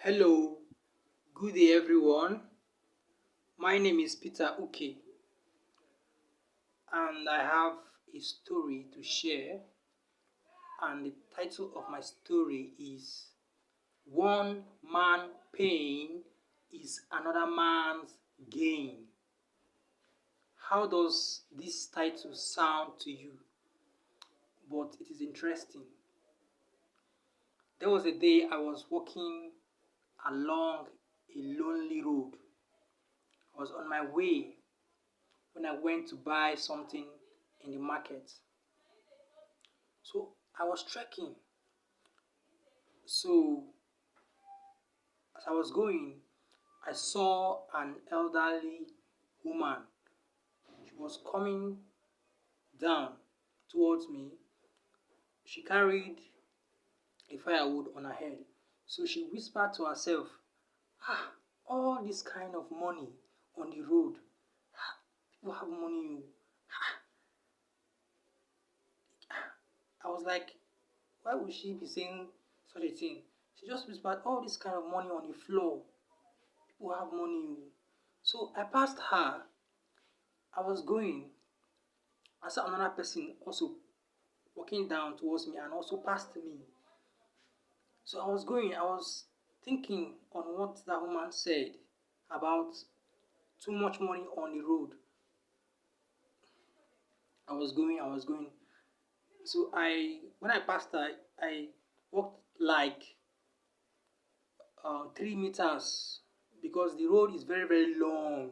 Hello, good day everyone. My name is Peter Uke and I have a story to share. And the title of my story is One Man Pain is Another Man's Gain. How does this title sound to you? But it is interesting. There was a day I was walking along a lonely road. I was on my way when I went to buy something in the market. So I was trekking. So as I was going, I saw an elderly woman. She was coming down towards me. She carried a firewood on her head. So she whispered to herself, "Ah, all this kind of money on the road. Ah, people have money. Oh." I was like, why would she be saying such a thing? She just whispered, all this kind of money on the floor. People have money. Oh." So I passed her. I was going. I saw another person also walking down towards me and also passed me. So I was going. I was thinking on what that woman said about too much money on the road. I was going. I was going. So when I passed her, I walked like 3 meters because the road is very very long.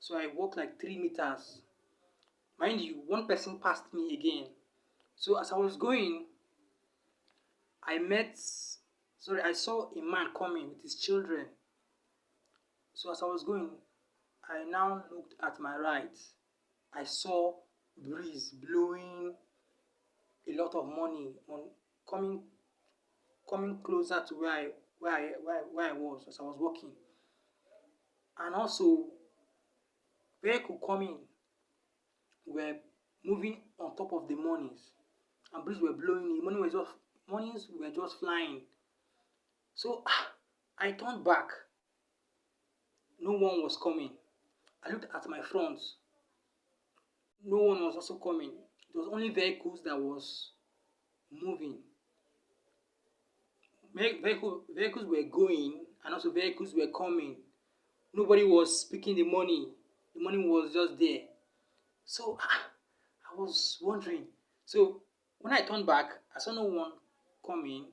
So I walked like 3 meters. Mind you, one person passed me again. So as I was going, I met, sorry, I saw a man coming with his children. So as I was going, I now looked at my right. I saw breeze blowing a lot of money on coming coming closer to where I was as I was walking. And also vehicle coming were moving on top of the monies and breeze were blowing. The monies were just flying. So I turned back. No one was coming. I looked at my front. No one was also coming. It was only vehicles that was moving. Vehicles were going and also vehicles were coming. Nobody was picking the money. The money was just there. So I was wondering. So when I turned back, I saw no one coming.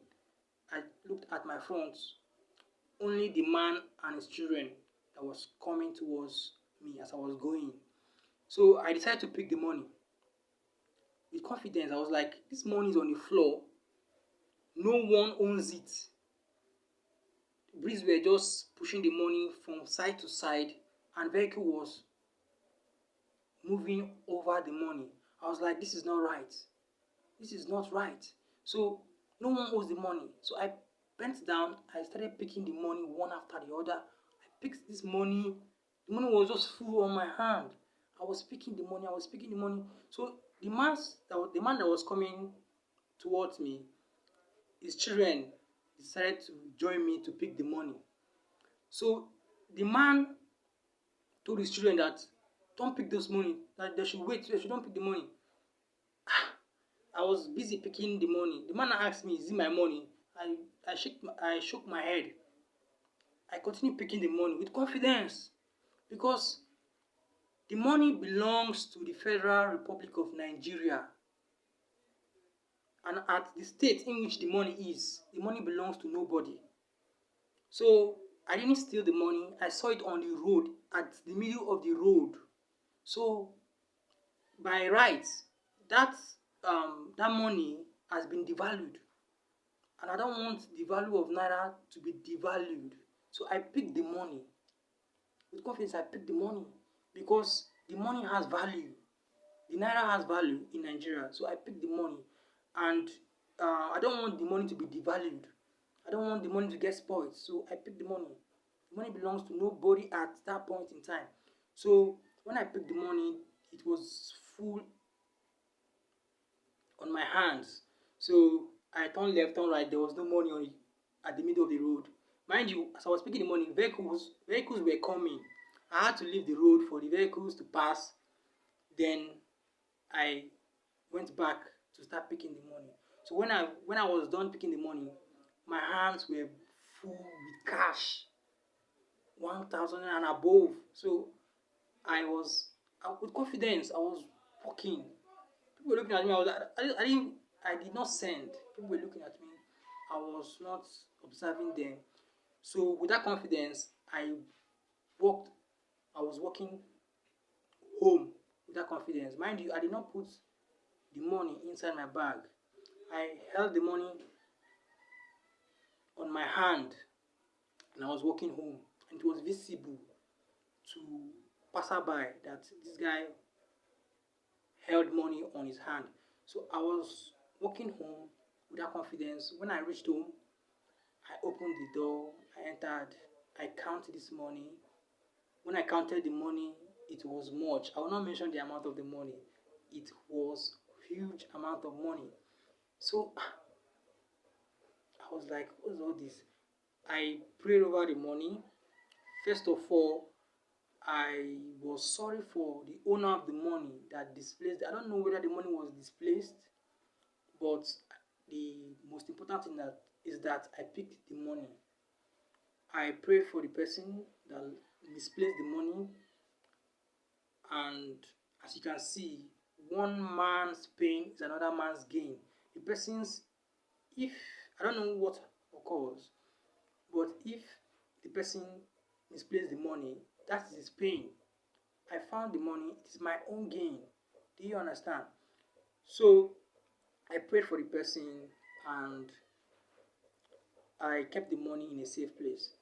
I looked at my front. Only the man and his children that was coming towards me as I was going. So I decided to pick the money. With confidence, I was like, this money is on the floor. No one owns it. Breeze were just pushing the money from side to side, and vehicle was moving over the money. I was like, this is not right. This is not right. So no one owes the money. So I bent down. I started picking the money one after the other. I picked this money. The money was just full on my hand. I was picking the money. I was picking the money. So the man that was coming towards me, his children decided to join me to pick the money. So the man told his children that don't pick this money, that they should wait, they should not pick the money. I was busy picking the money. The man asked me, is it my money? I shook my head. I continued picking the money with confidence because the money belongs to the Federal Republic of Nigeria. And at the state in which the money is, the money belongs to nobody. So I didn't steal the money. I saw it on the road, at the middle of the road. So by rights, that that money has been devalued, and I don't want the value of naira to be devalued. So I picked the money with confidence. I picked the money because the money has value. The naira has value in Nigeria, so I picked the money, and I don't want the money to be devalued. I don't want the money to get spoiled, so I picked the money. The money belongs to nobody at that point in time. So when I picked the money, it was full on my hands. So I turned left, turned right. There was no money on it at the middle of the road. Mind you, as I was picking the money, vehicles were coming. I had to leave the road for the vehicles to pass. Then I went back to start picking the money. So when I was done picking the money, my hands were full with cash, 1,000 and above. So I was with confidence. I was walking. People were looking at me. I did not send. People were looking at me. I was not observing them. So with that confidence, walked. I was walking home with that confidence. Mind you, I did not put the money inside my bag. I held the money on my hand and I was walking home. And it was visible to passerby that this guy held money on his hand. So I was walking home with that confidence. When I reached home, I opened the door, I entered, I counted this money. When I counted the money, it was much. I will not mention the amount of the money. It was huge amount of money. So I was like, what's all this? I prayed over the money. First of all, I was sorry for the owner of the money that displaced. I don't know whether the money was displaced, but the most important thing that is that I picked the money. I prayed for the person that misplaced the money, and as you can see, one man's pain is another man's gain. The person's, if I don't know what occurs, but if the person misplaced the money, that is his pain. I found the money, it is my own gain. Do you understand? So I prayed for the person and I kept the money in a safe place.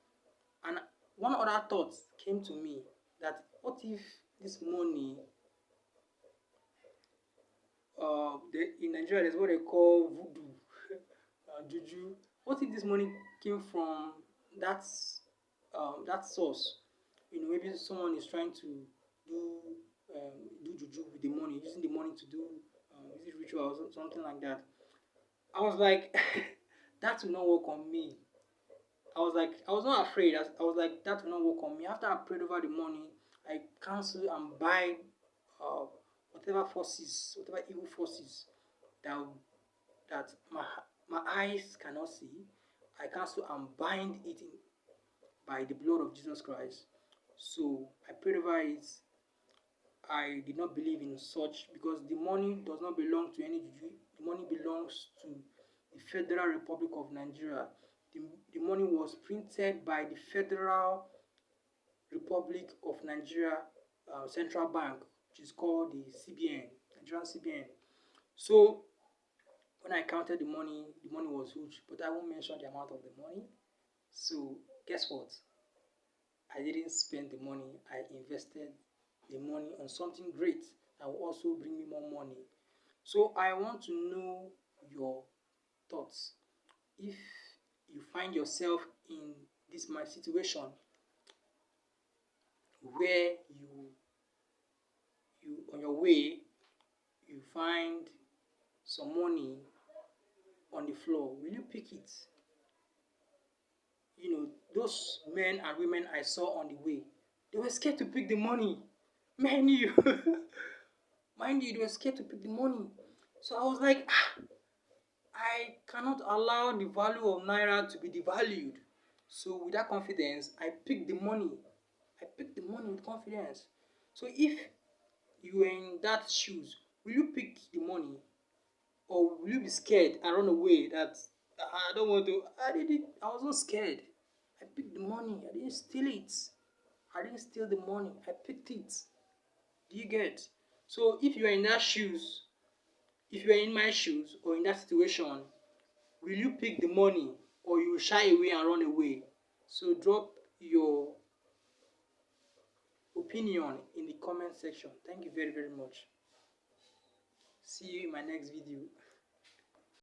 And one other thought came to me that what if this money, in Nigeria, there's what they call voodoo, juju. What if this money came from that that source? Maybe someone is trying to do do juju with the money, using the money to do is it rituals or something like that. I was like, that will not work on me. I was not afraid. I was like, that will not work on me. After I prayed over the money, I cancel and buy uh, whatever evil forces that that my eyes cannot see. I cancel and bind it by the blood of Jesus Christ. So I prayed over it. I did not believe in such because the money does not belong to any juju. The money belongs to the Federal Republic of Nigeria. The, the money was printed by the Federal Republic of Nigeria Central Bank, which is called the CBN, Nigerian CBN. So when I counted the money was huge, but I won't mention the amount of the money. So guess what? I didn't spend the money. I invested the money on something great that will also bring me more money. So I want to know your thoughts. If you find yourself in this my situation where you on your way you find some money on the floor, will you pick it? Those men and women I saw on the way, they were scared to pick the money. Mind you, mind you, they were scared to pick the money. So I was like, I cannot allow the value of naira to be devalued. So with that confidence, I picked the money. I picked the money with confidence. So if you were in that shoes, will you pick the money or will you be scared and run away that I don't want to? I did it. I was not scared. I picked the money. I didn't steal it. I didn't steal the money. I picked it. Do you get? So if you are in that shoes, if you are in my shoes or in that situation, will you pick the money or you shy away and run away? So drop your opinion in the comment section. Thank you very, very much. See you in my next video.